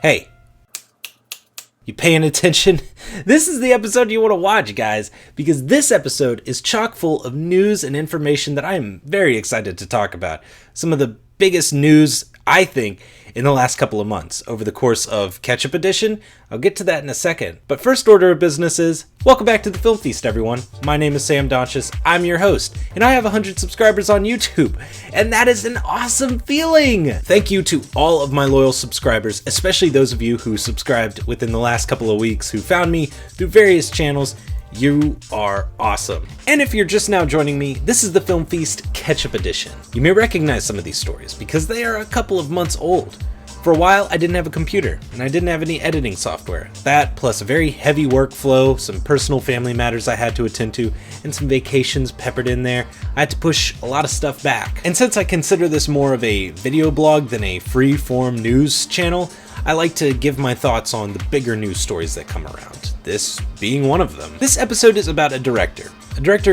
Hey, you paying attention? This is the episode you want to watch, guys, because this episode is chock full of news and information that I am very excited to talk about. Some of the biggest news, I think, in the last couple of months over the course of Ketchup Edition. I'll get to that in a second. But first order of business is, welcome back to the Film Feast, everyone. My name is Sam Donchis, I'm your host, and I have 100 subscribers on YouTube, and that is an awesome feeling! Thank you to all of my loyal subscribers, especially those of you who subscribed within the last couple of weeks, who found me through various channels. You are awesome. And if you're just now joining me, this is the Film Feast Ketchup Edition. You may recognize some of these stories because they are a couple of months old. For a while, I didn't have a computer, and I didn't have any editing software. That, plus a very heavy workflow, some personal family matters I had to attend to, and some vacations peppered in there, I had to push a lot of stuff back. And since I consider this more of a video blog than a free-form news channel, I like to give my thoughts on the bigger news stories that come around, this being one of them. This episode is about a director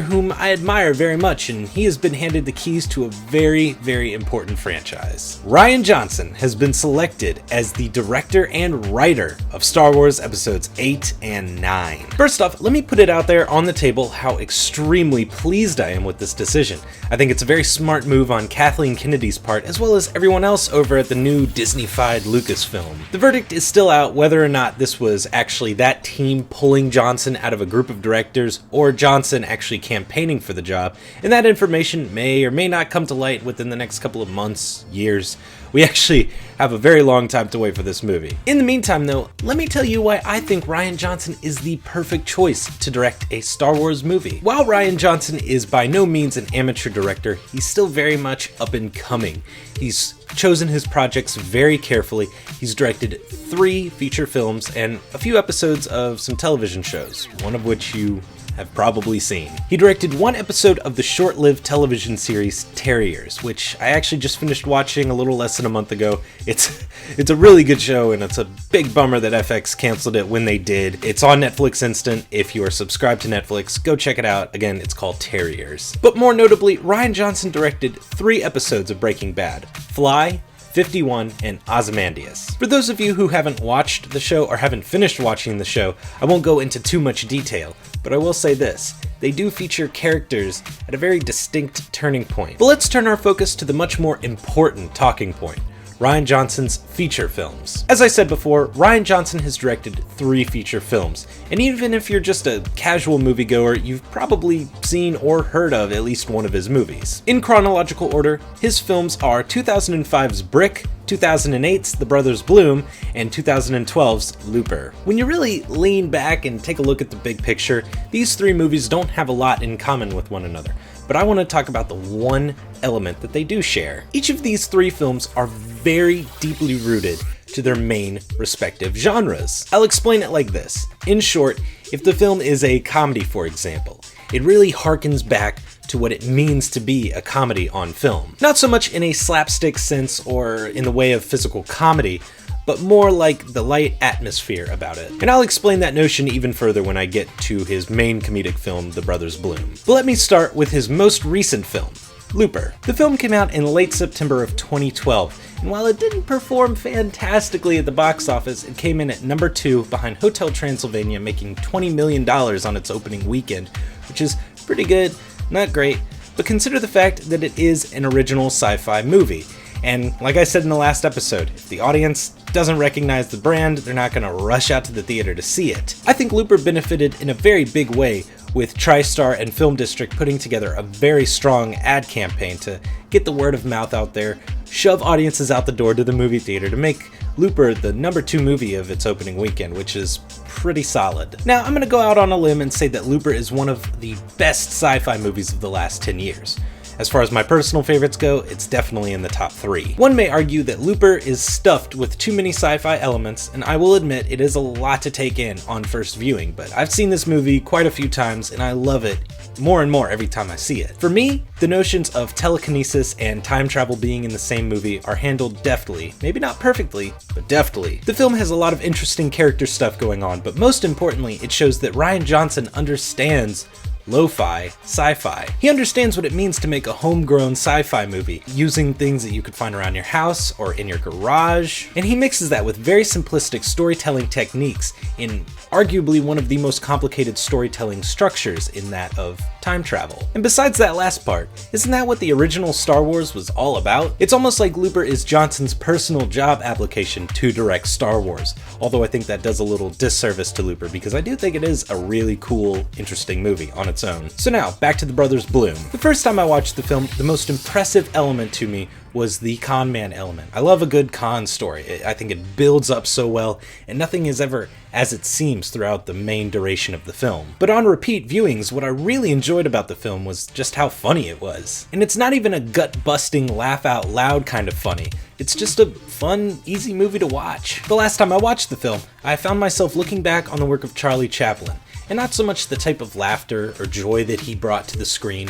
whom I admire very much, and he has been handed the keys to a very, very important franchise. Rian Johnson has been selected as the director and writer of Star Wars Episodes 8 and 9. First off, let me put it out there on the table how extremely pleased I am with this decision. I think it's a very smart move on Kathleen Kennedy's part, as well as everyone else over at the new Disney-fied Lucasfilm. The verdict is still out whether or not this was actually that team pulling Johnson out of a group of directors, or Johnson actually campaigning for the job, and that information may or may not come to light within the next couple of months, years. We actually have a very long time to wait for this movie. In the meantime though, let me tell you why I think Rian Johnson is the perfect choice to direct a Star Wars movie. While Rian Johnson is by no means an amateur director, he's still very much up and coming. He's chosen his projects very carefully. He's directed 3 feature films and a few episodes of some television shows, one of which you have probably seen. He directed 1 episode of the short-lived television series Terriers, which I actually just finished watching a little less than a month ago. It's a really good show, and it's a big bummer that FX canceled it when they did. It's on Netflix Instant. If you are subscribed to Netflix, go check it out. Again, it's called Terriers. But more notably, Rian Johnson directed 3 episodes of Breaking Bad: Fly, 51, and Ozymandias. For those of you who haven't watched the show or haven't finished watching the show, I won't go into too much detail, but I will say this: they do feature characters at a very distinct turning point. But let's turn our focus to the much more important talking point: Rian Johnson's feature films. As I said before, Rian Johnson has directed 3 feature films, and even if you're just a casual moviegoer, you've probably seen or heard of at least one of his movies. In chronological order, his films are 2005's Brick, 2008's The Brothers Bloom, and 2012's Looper. When you really lean back and take a look at the big picture, these 3 movies don't have a lot in common with one another, but I want to talk about the one element that they do share. Each of these 3 films are very deeply rooted to their main respective genres. I'll explain it like this. In short, if the film is a comedy, for example, it really harkens back to what it means to be a comedy on film. Not so much in a slapstick sense or in the way of physical comedy, but more like the light atmosphere about it. And I'll explain that notion even further when I get to his main comedic film, The Brothers Bloom. But let me start with his most recent film, Looper. The film came out in late September of 2012, and while it didn't perform fantastically at the box office, it came in at number 2 behind Hotel Transylvania, making $20 million on its opening weekend, which is pretty good, not great, but consider the fact that it is an original sci-fi movie. And like I said in the last episode, if the audience doesn't recognize the brand, they're not going to rush out to the theater to see it. I think Looper benefited in a very big way with TriStar and Film District putting together a very strong ad campaign to get the word of mouth out there, shove audiences out the door to the movie theater to make Looper the number 2 movie of its opening weekend, which is pretty solid. Now, I'm going to go out on a limb and say that Looper is one of the best sci-fi movies of the last 10 years. As far as my personal favorites go, it's definitely in the top 3. One may argue that Looper is stuffed with too many sci-fi elements, and I will admit it is a lot to take in on first viewing, but I've seen this movie quite a few times and I love it more and more every time I see it. For me, the notions of telekinesis and time travel being in the same movie are handled deftly. Maybe not perfectly, but deftly. The film has a lot of interesting character stuff going on, but most importantly, it shows that Rian Johnson understands lo-fi sci-fi. He understands what it means to make a homegrown sci-fi movie, using things that you could find around your house or in your garage, and he mixes that with very simplistic storytelling techniques in arguably one of the most complicated storytelling structures in that of time travel. And besides that last part, isn't that what the original Star Wars was all about? It's almost like Looper is Johnson's personal job application to direct Star Wars, although I think that does a little disservice to Looper because I do think it is a really cool, interesting movie on its own. So now, back to the Brothers Bloom. The first time I watched the film, the most impressive element to me was the con man element. I love a good con story. I think it builds up so well, and nothing is ever as it seems throughout the main duration of the film. But on repeat viewings, what I really enjoyed about the film was just how funny it was. And it's not even a gut-busting, laugh-out-loud kind of funny. It's just a fun, easy movie to watch. The last time I watched the film, I found myself looking back on the work of Charlie Chaplin, and not so much the type of laughter or joy that he brought to the screen,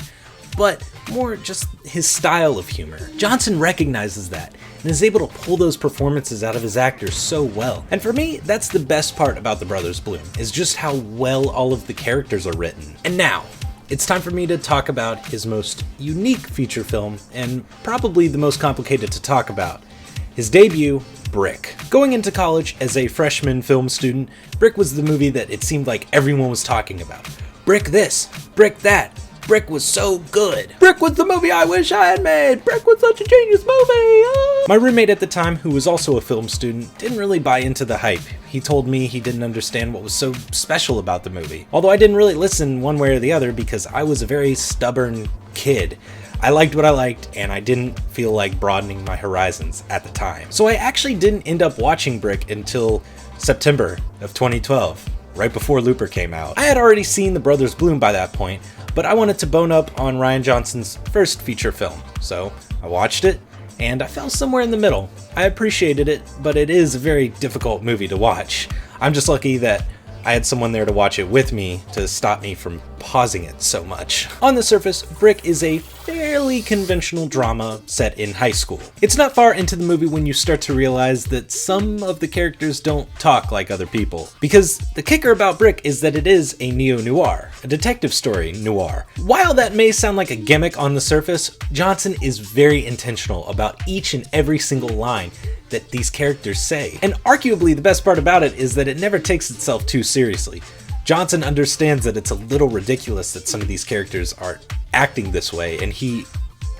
but more just his style of humor. Johnson recognizes that and is able to pull those performances out of his actors so well. And for me, that's the best part about The Brothers Bloom, is just how well all of the characters are written. And now, it's time for me to talk about his most unique feature film, and probably the most complicated to talk about. His debut, Brick. Going into college as a freshman film student, Brick was the movie that it seemed like everyone was talking about. Brick this, Brick that. Brick was so good. Brick was the movie I wish I had made. Brick was such a genius movie. My roommate at the time, who was also a film student, didn't really buy into the hype. He told me he didn't understand what was so special about the movie. Although I didn't really listen one way or the other because I was a very stubborn kid. I liked what I liked, and I didn't feel like broadening my horizons at the time. So I actually didn't end up watching Brick until September of 2012, right before Looper came out. I had already seen The Brothers Bloom by that point, but I wanted to bone up on Rian Johnson's first feature film, so I watched it, and I fell somewhere in the middle. I appreciated it, but it is a very difficult movie to watch. I'm just lucky that I had someone there to watch it with me to stop me from pausing it so much. On the surface, Brick is a fairly conventional drama set in high school. It's not far into the movie when you start to realize that some of the characters don't talk like other people. Because the kicker about Brick is that it is a neo-noir, a detective story noir. While that may sound like a gimmick on the surface, Johnson is very intentional about each and every single line that these characters say. And arguably the best part about it is that it never takes itself too seriously. Johnson understands that it's a little ridiculous that some of these characters are acting this way, and he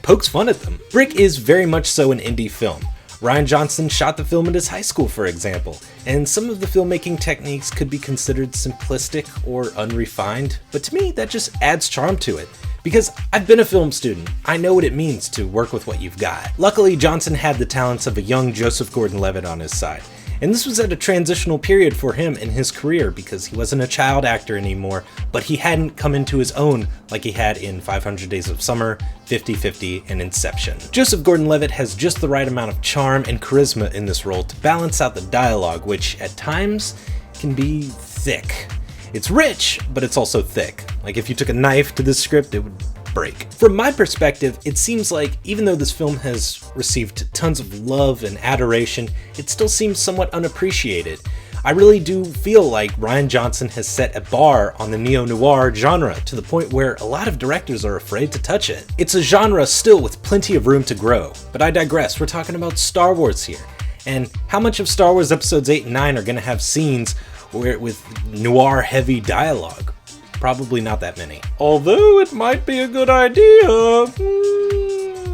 pokes fun at them. Brick is very much so an indie film. Rian Johnson shot the film at his high school, for example, and some of the filmmaking techniques could be considered simplistic or unrefined, but to me that just adds charm to it. Because I've been a film student, I know what it means to work with what you've got. Luckily, Johnson had the talents of a young Joseph Gordon-Levitt on his side. And this was at a transitional period for him in his career because he wasn't a child actor anymore, but he hadn't come into his own like he had in 500 Days of Summer, 50-50, and Inception. Joseph Gordon-Levitt has just the right amount of charm and charisma in this role to balance out the dialogue, which at times can be thick. It's rich, but it's also thick. Like if you took a knife to this script, it would break. From my perspective, it seems like even though this film has received tons of love and adoration, it still seems somewhat unappreciated. I really do feel like Rian Johnson has set a bar on the neo-noir genre to the point where a lot of directors are afraid to touch it. It's a genre still with plenty of room to grow, but I digress. We're talking about Star Wars here. And how much of Star Wars episodes 8 and 9 are going to have scenes with noir-heavy dialogue? Probably not that many. Although it might be a good idea.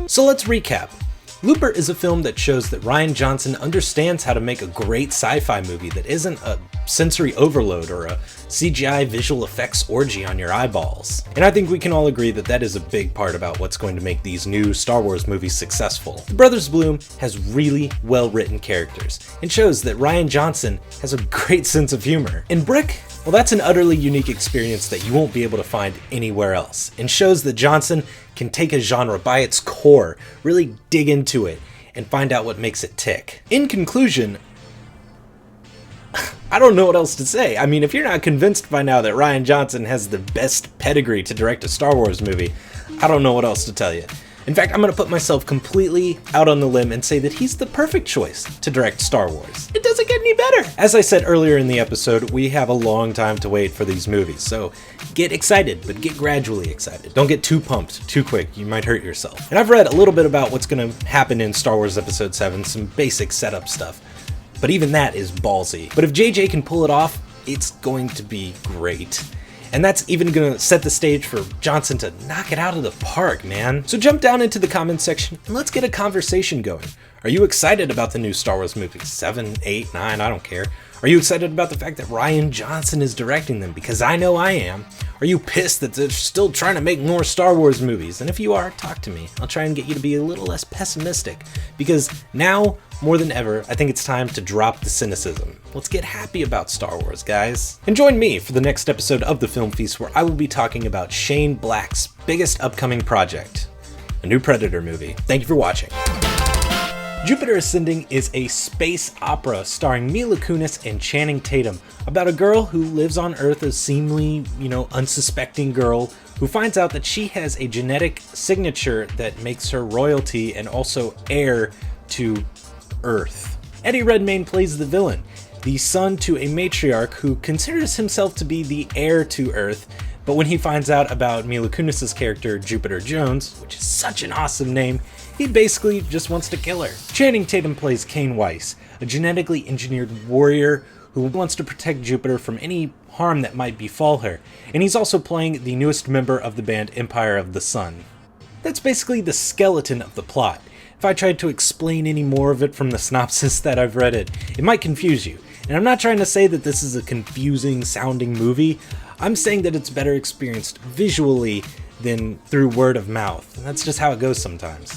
So let's recap. Looper is a film that shows that Rian Johnson understands how to make a great sci-fi movie that isn't a sensory overload or a CGI visual effects orgy on your eyeballs. And I think we can all agree that that is a big part about what's going to make these new Star Wars movies successful. The Brothers Bloom has really well-written characters and shows that Rian Johnson has a great sense of humor. In Brick, well, that's an utterly unique experience that you won't be able to find anywhere else, and shows that Johnson can take a genre by its core, really dig into it, and find out what makes it tick. In conclusion, I don't know what else to say. I mean, if you're not convinced by now that Rian Johnson has the best pedigree to direct a Star Wars movie, I don't know what else to tell you. In fact, I'm going to put myself completely out on the limb and say that he's the perfect choice to direct Star Wars. It doesn't get any better. As I said earlier in the episode, we have a long time to wait for these movies, so get excited, but get gradually excited. Don't get too pumped too quick, you might hurt yourself. And I've read a little bit about what's going to happen in Star Wars Episode 7, some basic setup stuff, but even that is ballsy. But if JJ can pull it off, it's going to be great. And that's even gonna set the stage for Johnson to knock it out of the park, man. So jump down into the comments section and let's get a conversation going. Are you excited about the new Star Wars movies? 7, 8, 9, I don't care. Are you excited about the fact that Rian Johnson is directing them? Because I know I am. Are you pissed that they're still trying to make more Star Wars movies? And if you are, talk to me. I'll try and get you to be a little less pessimistic. Because now, more than ever, I think it's time to drop the cynicism. Let's get happy about Star Wars, guys. And join me for the next episode of The Film Feast, where I will be talking about Shane Black's biggest upcoming project, a new Predator movie. Thank you for watching. Jupiter Ascending is a space opera starring Mila Kunis and Channing Tatum about a girl who lives on Earth, a seemingly, unsuspecting girl who finds out that she has a genetic signature that makes her royalty and also heir to Earth. Eddie Redmayne plays the villain, the son to a matriarch who considers himself to be the heir to Earth, but when he finds out about Mila Kunis' character, Jupiter Jones, which is such an awesome name, he basically just wants to kill her. Channing Tatum plays Kane Weiss, a genetically engineered warrior who wants to protect Jupiter from any harm that might befall her, and he's also playing the newest member of the band Empire of the Sun. That's basically the skeleton of the plot. If I tried to explain any more of it from the synopsis that I've read it might confuse you. And I'm not trying to say that this is a confusing sounding movie. I'm saying that it's better experienced visually than through word of mouth. And that's just how it goes sometimes.